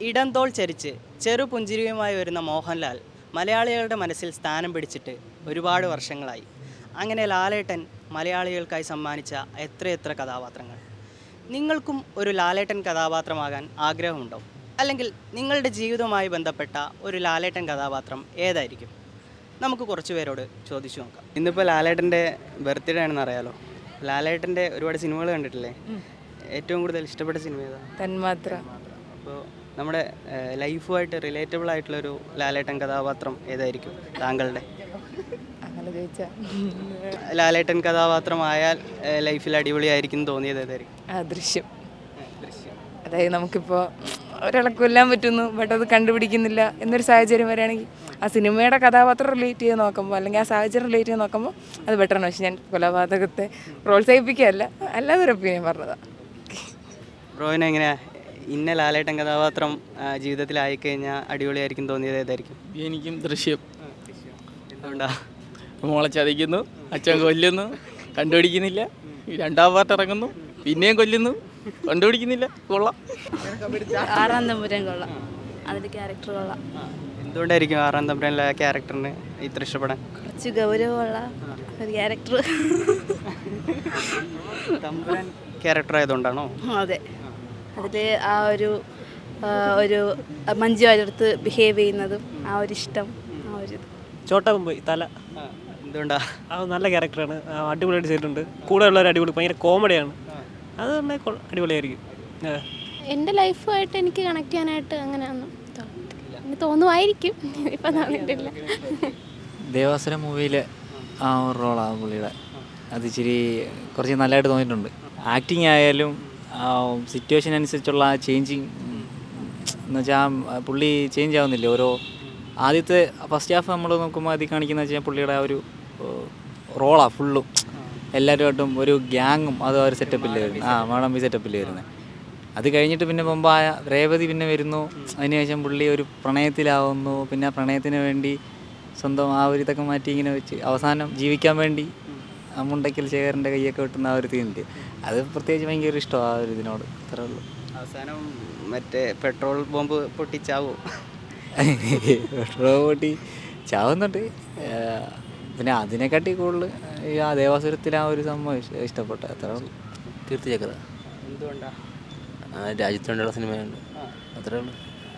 ഇടംതോൾ ചരിച്ച് ചെറുപുഞ്ചിരിയുമായി വരുന്ന മോഹൻലാൽ മലയാളികളുടെ മനസ്സിൽ സ്ഥാനം പിടിച്ചിട്ട് ഒരുപാട് വർഷങ്ങളായി. അങ്ങനെ ലാലേട്ടൻ മലയാളികൾക്കായി സമ്മാനിച്ച എത്രയെത്ര കഥാപാത്രങ്ങൾ. നിങ്ങൾക്കും ഒരു ലാലേട്ടൻ കഥാപാത്രമാകാൻ ആഗ്രഹമുണ്ടോ? അല്ലെങ്കിൽ നിങ്ങളുടെ ജീവിതവുമായി ബന്ധപ്പെട്ട ഒരു ലാലേട്ടൻ കഥാപാത്രം ഏതായിരിക്കും? നമുക്ക് കുറച്ച് പേരോട് ചോദിച്ചു നോക്കാം. ഇന്നിപ്പോൾ ലാലേട്ടൻ്റെ ബർത്ത്ഡേ ആണെന്ന് അറിയാലോ. ലാലേട്ടൻ്റെ ഒരുപാട് സിനിമകൾ കണ്ടിട്ടില്ലേ? ഏറ്റവും കൂടുതൽ ഇഷ്ടപ്പെട്ട സിനിമ ഏതാണ്? തന്മാത്ര. അപ്പോൾ നമ്മുടെ ലൈഫുമായിട്ട് റിലേറ്റബിൾ ആയിട്ടുള്ളൊരു ലാലേട്ടൻ കഥാപാത്രം ഏതായിരിക്കും താങ്കളുടെ? അങ്ങനെ ചോദിച്ചാൽ ലാലേട്ടൻ കഥാപാത്രമായാൽ ലൈഫിൽ അടിപൊളിയായിരിക്കും തോന്നിയത് ഏതായിരിക്കും? ദൃശ്യം. അതായത് നമുക്കിപ്പോൾ ഒരാളെ കൊല്ലാൻ പറ്റുന്നു, ബട്ട് അത് കണ്ടുപിടിക്കുന്നില്ല എന്നൊരു സാഹചര്യം വരികയാണെങ്കിൽ ആ സിനിമയുടെ കഥാപാത്രം റിലേറ്റ് ചെയ്ത് നോക്കുമ്പോൾ അല്ലെങ്കിൽ ആ സാഹചര്യം റിലേറ്റ് ചെയ്ത് നോക്കുമ്പോൾ അത് ബെറ്ററാണ്. പക്ഷെ ഞാൻ കൊലപാതകത്തെ പ്രോത്സാഹിപ്പിക്കുകയല്ല, അല്ലാതെ ഒരു ഒപ്പീനിയൻ പറഞ്ഞതാണ്. ബ്രോയിന് എങ്ങനെയാ ഇന്ന ലാലേട്ടൻ കഥാപാത്രം ജീവിതത്തിലായിക്കഴിഞ്ഞാൽ അടിപൊളിയായിരിക്കും തോന്നിയത് ഏതായിരിക്കും? എനിക്കും ദൃശ്യം. എന്തുകൊണ്ടാ? മോളെ ചതിക്കുന്നു, അച്ഛൻ കൊല്ലുന്നു, കണ്ടുപിടിക്കുന്നില്ല, രണ്ടാം പാർട്ട് ഇറങ്ങുന്നു, പിന്നെയും കൊല്ലുന്നു, കണ്ടുപിടിക്കുന്നില്ല. കൊള്ളാം. ആറാം തമ്പുരാൻ കൊള്ളാം, അതിൻ്റെ ക്യാരക്ടർ കൊള്ളാം. എന്തുകൊണ്ടായിരിക്കും ആറാം തമ്പുരാനിലെ ക്യാരക്ടറിന് ഇത്ര ഇഷ്ടപ്പെടാൻ? കുറച്ച് ഗൗരവമുള്ള ഒരു ക്യാരക്ടർ. തമ്പുരാൻ ക്യാരക്ടർ ആയതുകൊണ്ടാണോ? അതെ, അതിൽ ആ ഒരു മഞ്ജു വാര്യടുത്ത് ബിഹേവ് ചെയ്യുന്നതും ആ ഒരു ഇഷ്ടം, ആ ഒരു ചോട്ടാ മുംബൈ തല. എന്തുകൊണ്ടാ? അത് നല്ല ക്യാരക്ടറാണ്, അടിപൊളിയായിട്ട് ചെയ്തിട്ടുണ്ട്. കൂടെ ഉള്ളവർ അടിപൊളി, ഭയങ്കര കോമഡിയാണ്. അത് തന്നെ അടിപൊളിയായിരിക്കും. എൻ്റെ ലൈഫുമായിട്ട് എനിക്ക് കണക്ട് ചെയ്യാനായിട്ട് അങ്ങനെയൊന്നും തോന്നിയിട്ടില്ല. തോന്നുമായിരിക്കും, ഇപ്പം തോന്നിയിട്ടില്ല. ദേവാസുരം മൂവിയിലെ ആ ഒരു റോളാണ് പുള്ളിയുടെ. അത് ഇച്ചിരി കുറച്ച് നല്ലതായിട്ട് തോന്നിയിട്ടുണ്ട്. ആക്ടിങ് ആയാലും സിറ്റുവേഷൻ അനുസരിച്ചുള്ള ആ ചേഞ്ചിങ് എന്ന് വെച്ചാൽ പുള്ളി ചേഞ്ച് ആവുന്നില്ല. ഓരോ ആദ്യത്തെ ഫസ്റ്റ് ഹാഫ് നമ്മൾ നോക്കുമ്പോൾ അതിൽ കാണിക്കുന്ന വെച്ചാൽ പുള്ളിയുടെ ആ ഒരു റോളാണ് ഫുള്ളും. എല്ലാവരുമായിട്ടും ഒരു ഗ്യാങ്ങും അത് ഒരു സെറ്റപ്പിൽ വരുന്നത്. മാടമ്പി സെറ്റപ്പിൽ വരുന്നത്. അത് കഴിഞ്ഞിട്ട് പിന്നെ മുമ്പ് രേവതി പിന്നെ വരുന്നു. അതിനുശേഷം പുള്ളി ഒരു പ്രണയത്തിലാവുന്നു. പിന്നെ പ്രണയത്തിന് വേണ്ടി സ്വന്തം ആ ഒരു ഇതൊക്കെ മാറ്റി ഇങ്ങനെ വെച്ച് അവസാനം ജീവിക്കാൻ വേണ്ടി മുണ്ടയ്ക്കൽ ശേഖരൻ്റെ കൈയൊക്കെ വെട്ടുന്ന ആ ഒരു തീമുണ്ട്. അത് പ്രത്യേകിച്ച് ഭയങ്കര ഇഷ്ടമാണ് ആ ഒരു ഇതിനോട്. അത്രേ ഉള്ളൂ. അവസാനം മറ്റേ പെട്രോൾ ബോംബ് പൊട്ടിച്ചാവോ? പെട്രോൾ പൊട്ടി ചാവുന്നുണ്ട്. പിന്നെ അതിനെക്കാട്ടി കൂടുതൽ ആ ദേവാസുരത്തിൽ ആ ഒരു സംഭവം ഇഷ്ടപ്പെട്ട. അത്രേ ഉള്ളൂ. കീർത്തിചക്ര. എന്തുകൊണ്ടാണ്? രാജ്യത്ത് വേണ്ടിയുള്ള സിനിമയുണ്ട്, അത്രേ ഉള്ളൂ.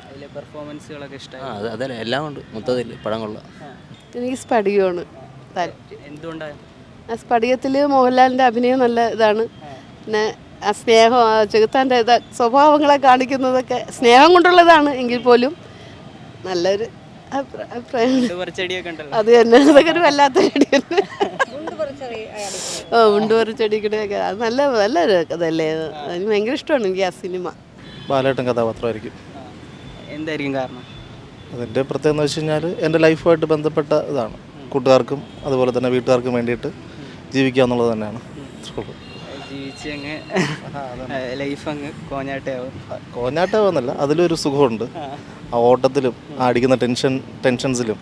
അതിലെ പെർഫോമൻസുകളൊക്കെ ഇഷ്ടമായി? അതല്ല, എല്ലാം ഉണ്ട് മൊത്തത്തിൽ പടം കൊള്ളാം. എനിക്ക് സ്ഫടികമാണ്. എന്തുകൊണ്ടാണ്? ആ സ്ഫടികത്തിൽ മോഹൻലാലിൻ്റെ അഭിനയം നല്ല ഇതാണ്. പിന്നെ ആ സ്നേഹം, ആ ചെകുത്താൻ്റെ സ്വഭാവങ്ങളെ കാണിക്കുന്നതൊക്കെ സ്നേഹം കൊണ്ടുള്ളതാണ് എങ്കിൽ പോലും നല്ലൊരു അഭിപ്രായം. അത് തന്നെ, അതൊക്കെ ഒരു വല്ലാത്ത ചെടി തന്നെ. ഉണ്ടുപറി ചെടിക്കടെയൊക്കെ അത് നല്ലൊരു കഥയല്ലേ. എനിക്ക് ഭയങ്കര ഇഷ്ടമാണ് എനിക്ക് ആ സിനിമ. ബാലേട്ടൻ കഥാപാത്രമായിരിക്കും. എന്തായിരിക്കും കാരണം? അതിൻ്റെ പ്രത്യേകത എന്ന് വെച്ച് കഴിഞ്ഞാൽ എൻ്റെ ലൈഫുമായിട്ട് ബന്ധപ്പെട്ട ഇതാണ്. കൂട്ടുകാർക്കും അതുപോലെ തന്നെ വീട്ടുകാർക്കും വേണ്ടിയിട്ട് ജീവിക്കുക എന്നുള്ളത് തന്നെയാണ്. ജീവിച്ചങ്ങ് ലൈഫ് അങ്ങ് കോഞ്ഞാട്ടാവുന്നല്ല, അതിലൊരു സുഖമുണ്ട്. ആ ഓട്ടത്തിലും ആ അടിക്കുന്ന ടെൻഷൻസിലും.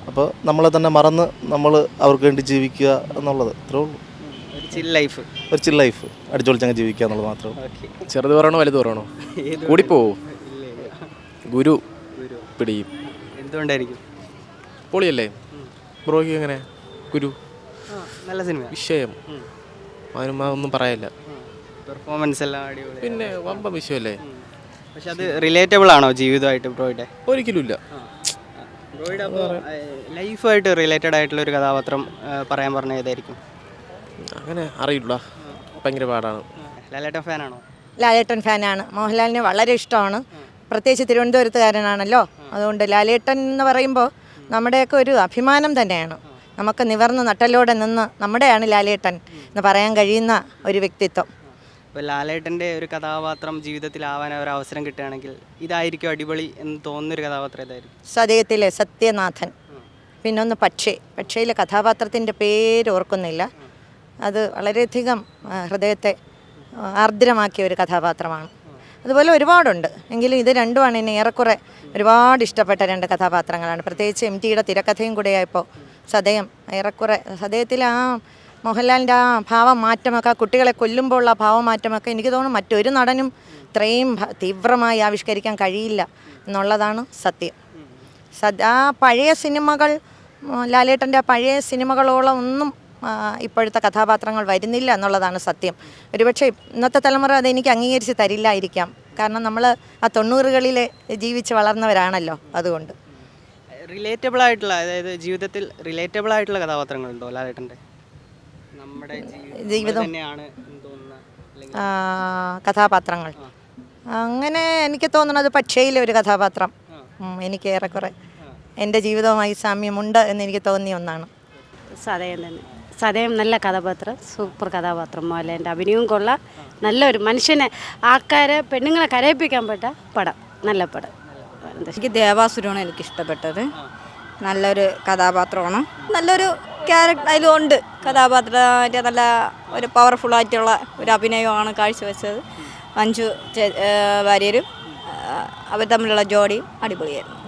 അപ്പോൾ നമ്മളെ തന്നെ മറന്ന് നമ്മൾ അവർക്ക് വേണ്ടി ജീവിക്കുക എന്നുള്ളത് അത്രേ ഉള്ളൂ. ഒരു ചിൽ ലൈഫ് അടിച്ചൊളിച്ചങ്ങ് ജീവിക്കുക എന്നുള്ളത് മാത്രമേ. ചെറുത് പറയണോ വലുത് പറയണോ? കൂടിപ്പോവും. ഗുരു പിടിയും. എന്തുകൊണ്ടായിരിക്കും? പൊളിയല്ലേ ബ്രോയ്ക്ക്? എങ്ങനെ ഗുരു നല്ല സിനിമ, വിഷയം ഒന്നും പറയാനില്ല. പെർഫോമൻസ് എല്ലാം അടിപൊളി, പിന്നെ വമ്പ വിഷയമല്ലേ. പക്ഷെ അത് റിലേറ്റബിൾ ആണോ ജീവിതമായിട്ട് ബ്രോയുടെ? ഒരിക്കലും ഇല്ല. ബ്രോയുടെ അപ്പോൾ ലൈഫുമായിട്ട് റിലേറ്റഡ് ആയിട്ടുള്ള ഒരു കഥാപാത്രം പറയാൻ പറഞ്ഞ ഏതായിരിക്കും? അങ്ങനെ അറിയില്ല, ഭയങ്കര പാടാണ്. ലാലേട്ടൻ ഫാനാണോ? ലാലേട്ടൻ ഫാനാണ്. മോഹൻലാലിനെ വളരെ ഇഷ്ടമാണ്. പ്രത്യേകിച്ച് തിരുവനന്തപുരത്തുകാരനാണല്ലോ. അതുകൊണ്ട് ലാലേട്ടൻ എന്ന് പറയുമ്പോൾ നമ്മുടെയൊക്കെ ഒരു അഭിമാനം തന്നെയാണ്. നമുക്ക് നിവർന്ന് നട്ടലോടെ നിന്ന് നമ്മുടെയാണ് ലാലേട്ടൻ എന്ന് പറയാൻ കഴിയുന്ന ഒരു വ്യക്തിത്വം. ഇപ്പോൾ ലാലേട്ടൻ്റെ ഒരു കഥാപാത്രം ജീവിതത്തിലാവാൻ ഒരു അവസരം കിട്ടുകയാണെങ്കിൽ ഇതായിരിക്കും അടിപൊളി എന്ന് തോന്നുന്നൊരു കഥാപാത്രം ഏതായിരിക്കും? സതയത്തിലെ സത്യനാഥൻ. പിന്നൊന്ന് പക്ഷയിലെ കഥാപാത്രത്തിൻ്റെ പേര് ഓർക്കുന്നില്ല. അത് വളരെയധികം ഹൃദയത്തെ ആർദ്രമാക്കിയ ഒരു കഥാപാത്രമാണ്. അതുപോലെ ഒരുപാടുണ്ട്, എങ്കിലും ഇത് രണ്ടുമാണ് എന്നെ ഏറെക്കുറെ ഒരുപാട് ഇഷ്ടപ്പെട്ട രണ്ട് കഥാപാത്രങ്ങളാണ്. പ്രത്യേകിച്ച് MTയുടെ തിരക്കഥയും കൂടെയായപ്പോൾ സതയം ഏറെക്കുറെ സതയത്തിലെ ആ മോഹൻലാലിൻ്റെ ആ ഭാവമാറ്റമൊക്കെ, കുട്ടികളെ കൊല്ലുമ്പോഴുള്ള ഭാവമാറ്റമൊക്കെ എനിക്ക് തോന്നുന്നു മറ്റൊരു നടനും ഇത്രയും തീവ്രമായി ആവിഷ്കരിക്കാൻ കഴിയില്ല എന്നുള്ളതാണ് സത്യം. ആ പഴയ സിനിമകൾ, ലാലേട്ടൻ്റെ ആ പഴയ സിനിമകളോളം ഒന്നും ഇപ്പോഴത്തെ കഥാപാത്രങ്ങൾ വരുന്നില്ല എന്നുള്ളതാണ് സത്യം. ഒരുപക്ഷെ ഇന്നത്തെ തലമുറ അതെനിക്ക് അംഗീകരിച്ച് തരില്ലായിരിക്കാം. കാരണം നമ്മൾ ആ 90കളിൽ ജീവിച്ച് വളർന്നവരാണല്ലോ. അതുകൊണ്ട് റിലേറ്റബിൾ ആയിട്ടുള്ള, അതായത് ജീവിതത്തിൽ റിലേറ്റബിൾ ആയിട്ടുള്ള കഥാപാത്രങ്ങളുണ്ടോ ലാലേട്ടൻ്റെ? നമ്മുടെ ജീവിതം തന്നെയാണ് തോന്നുന്ന കഥാപാത്രങ്ങൾ അങ്ങനെ എനിക്ക് തോന്നുന്നത് പക്ഷേയിലെ ഒരു കഥാപാത്രം എനിക്ക് ഏറെക്കുറെ എൻ്റെ ജീവിതവുമായി സാമ്യമുണ്ട് എന്നെനിക്ക് തോന്നിയ ഒന്നാണ്. സതയം തന്നെ. സതയം നല്ല കഥാപാത്രം, സൂപ്പർ കഥാപാത്രം. മോഹൻലാലിൻ്റെ അഭിനയവും കൊള്ളാം. നല്ലൊരു മനുഷ്യനെ, ആൾക്കാരെ, പെണ്ണുങ്ങളെ കരയിപ്പിക്കാൻ പറ്റ പടം, നല്ല പടം. എനിക്ക് ദേവാസുരമാണ് എനിക്കിഷ്ടപ്പെട്ടത്. നല്ലൊരു കഥാപാത്രമാണ്, നല്ലൊരു ക്യാരക്ടർ അതിലുണ്ട്. കഥാപാത്രത്തെ നല്ല ഒരു പവർഫുള്ളായിട്ടുള്ള ഒരു അഭിനയമാണ് കാഴ്ചവെച്ചത്. മഞ്ജു വാര്യരും അവർ തമ്മിലുള്ള ജോഡിയും അടിപൊളിയായിരുന്നു.